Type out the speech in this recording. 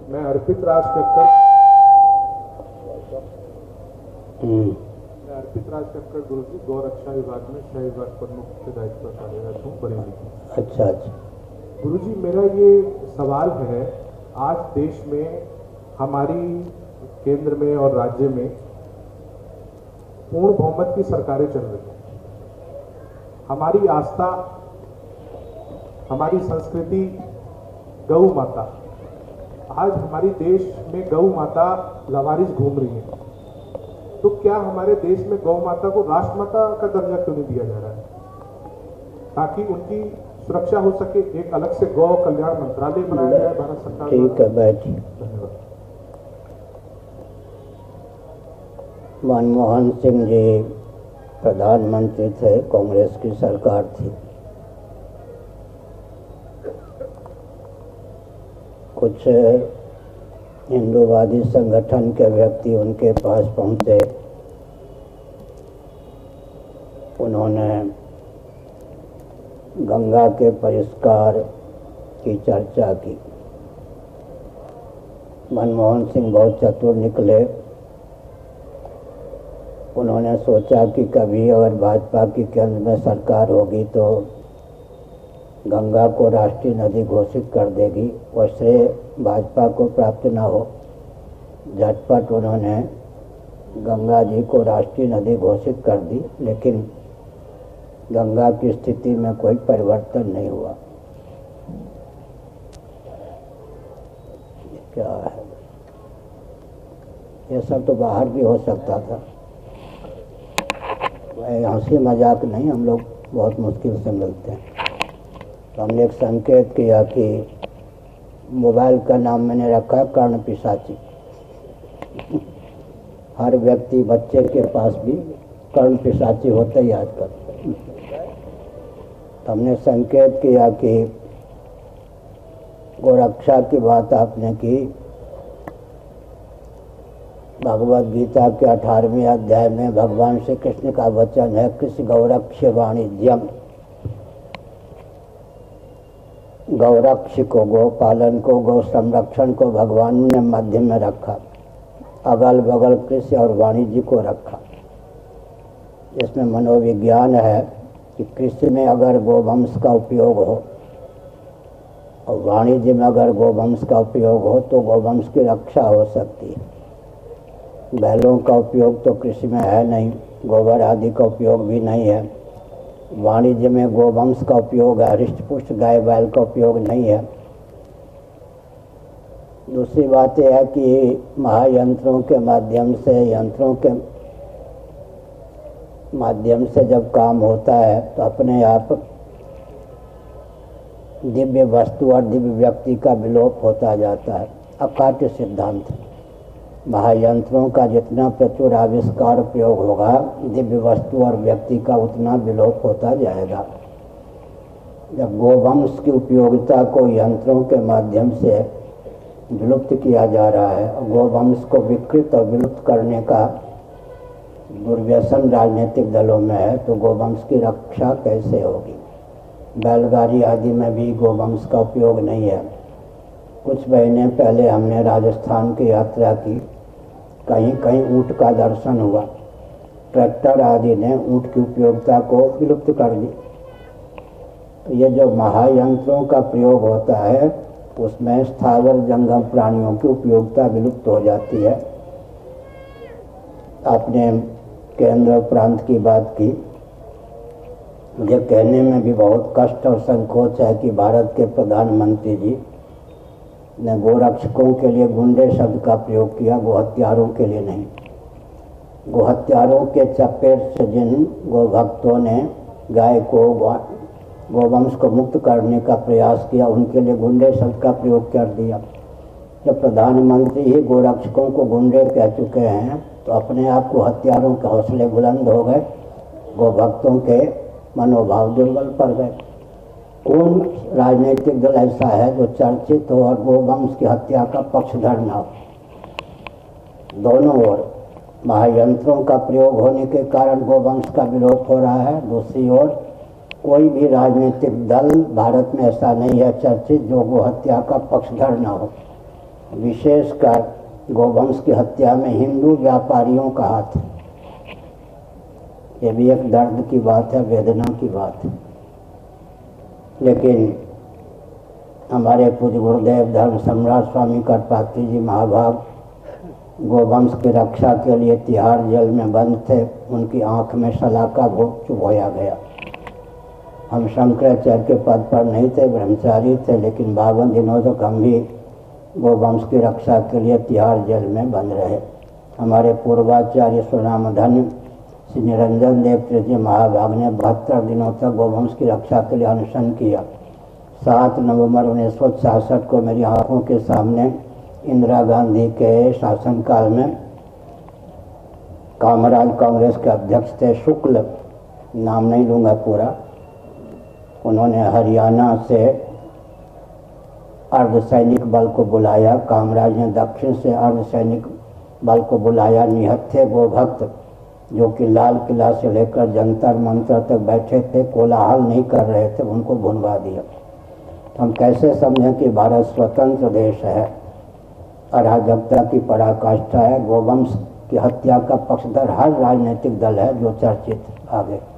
मैं अर्पित राज कक्कड़ गुरु जी गौ रक्षा विभाग में सह विभाग प्रमुख के दायित्व पर कार्यरत हूँ बरेली। अच्छा अच्छा। गुरु जी मेरा ये सवाल है, आज देश में हमारी केंद्र में और राज्य में पूर्ण बहुमत की सरकारें चल रही हैं। हमारी आस्था, हमारी संस्कृति गौ माता, आज हमारे देश में गौ माता लवारिस घूम रही है, तो क्या हमारे देश में गौ माता को राष्ट्रमाता का दर्जा क्यों नहीं दिया जा रहा है, ताकि उनकी सुरक्षा हो सके? एक अलग से गौ कल्याण मंत्रालय बनाया जाए भारत सरकार। ठीक है, बैठिए। धन्यवाद। मनमोहन सिंह जी प्रधानमंत्री थे, कांग्रेस की सरकार थी। कुछ हिंदूवादी संगठन के व्यक्ति उनके पास पहुंचे। उन्होंने गंगा के परिष्कार की चर्चा की। मनमोहन सिंह बहुत चतुर निकले। उन्होंने सोचा कि कभी अगर भाजपा की केंद्र में सरकार होगी तो गंगा को राष्ट्रीय नदी घोषित कर देगी और श्रेय भाजपा को प्राप्त न हो। झटपट उन्होंने गंगा जी को राष्ट्रीय नदी घोषित कर दी, लेकिन गंगा की स्थिति में कोई परिवर्तन नहीं हुआ। क्या है ये सब तो बाहर भी हो सकता था। हंसी मजाक नहीं, हम लोग बहुत मुश्किल से मिलते हैं। तो हमने एक संकेत किया कि मोबाइल का नाम मैंने रखा है कर्ण पिशाची। हर व्यक्ति, बच्चे के पास भी कर्ण पिशाची होते ही आजकल। तो हमने संकेत किया कि गोरक्षा की बात आपने की। भगवद गीता के 18वें अध्याय में भगवान श्री कृष्ण का वचन है, कृष्ण गौरक्ष वाणिज्यम। गौरक्ष को, गौ पालन को, गौ संरक्षण को भगवान ने मध्य में रखा, अगल बगल कृषि और वाणिज्य को रखा। इसमें मनोविज्ञान है कि कृषि में अगर गोवंश का उपयोग हो और वाणिज्य में अगर गोवंश का उपयोग हो तो गोवंश की रक्षा हो सकती है। बैलों का उपयोग तो कृषि में है नहीं, गोबर आदि का उपयोग भी नहीं है। वाणिज्य में गोवंश का उपयोग है, हृष्ट-पुष्ट गाय बैल का उपयोग नहीं है। दूसरी बात यह है कि महायंत्रों के माध्यम से जब काम होता है तो अपने आप दिव्य वस्तु और दिव्य व्यक्ति का विलोप होता जाता है। अकाट्य सिद्धांत। महायंत्रों का जितना प्रचुर आविष्कार प्रयोग होगा, दिव्य वस्तु और व्यक्ति का उतना विलोप होता जाएगा। जब गोवंश की उपयोगिता को यंत्रों के माध्यम से विलुप्त किया जा रहा है और गोवंश को विकृत और विलुप्त करने का दुर्व्यसन राजनीतिक दलों में है, तो गोवंश की रक्षा कैसे होगी? बैलगाड़ी आदि में भी गोवंश का उपयोग नहीं है। कुछ महीने पहले हमने राजस्थान की यात्रा की, कहीं कहीं ऊँट का दर्शन हुआ। ट्रैक्टर आदि ने ऊँट की उपयोगिता को विलुप्त कर दी। तो ये जो महायंत्रों का प्रयोग होता है उसमें स्थावर जंगम प्राणियों की उपयोगिता विलुप्त हो जाती है। आपने केंद्र प्रांत की बात की। मुझे कहने में भी बहुत कष्ट और संकोच है कि भारत के प्रधानमंत्री जी ने गोरक्षकों के लिए गुंडे शब्द का प्रयोग किया, गोहत्यारों के लिए नहीं। गोहत्यारों के चपेट से जिन गोभक्तों ने गाय को, गोवंश को मुक्त करने का प्रयास किया, उनके लिए गुंडे शब्द का प्रयोग कर दिया। जब प्रधानमंत्री ही गोरक्षकों को गुंडे कह चुके हैं तो अपने आप को हत्यारों के हौसले बुलंद हो गए, गोभक्तों के मनोभाव दुर्बल पड़ गए। कौन राजनीतिक दल ऐसा है जो चर्चित हो और गोवंश की हत्या का पक्षधर न हो? दोनों ओर महायंत्रों का प्रयोग होने के कारण गोवंश का विलोप हो रहा है, दूसरी ओर कोई भी राजनीतिक दल भारत में ऐसा नहीं है चर्चित जो गो हत्या का पक्षधर न हो। विशेषकर गोवंश की हत्या में हिंदू व्यापारियों का हाथ है। ये भी एक दर्द की बात है, वेदना की बात है। लेकिन हमारे पूज्य गुरुदेव धर्म सम्राट स्वामी करपात्री जी महाभाग गोवंश की रक्षा के लिए तिहाड़ जेल में बंद थे। उनकी आंख में सलाका घोट चुभोया गया। हम शंकराचार्य के पद पर नहीं थे, ब्रह्मचारी थे, लेकिन 52 दिनों तक हम भी गोवंश की रक्षा के लिए तिहाड़ जेल में बंद रहे। हमारे पूर्वाचार्य सुनामधन्य श्री निरंजन देव तृतीय महाभाग ने 72 दिनों तक गोवंश की रक्षा के लिए अनशन किया। 7 नवंबर 1966 को मेरी आंखों के सामने इंदिरा गांधी के शासनकाल में कामराज कांग्रेस के अध्यक्ष थे, शुक्ल, नाम नहीं लूँगा पूरा, उन्होंने हरियाणा से अर्धसैनिक बल को बुलाया। कामराज ने दक्षिण से अर्धसैनिक बल को बुलाया। निहत्थे गोभक्त जो कि लाल किला से लेकर जंतर मंतर तक बैठे थे, कोलाहल नहीं कर रहे थे, उनको भुनवा दिया। हम कैसे समझें कि भारत स्वतंत्र देश है, अराजकता की पराकाष्ठा है। गोवंश की हत्या का पक्षधर हर राजनीतिक दल है जो चर्चित आगे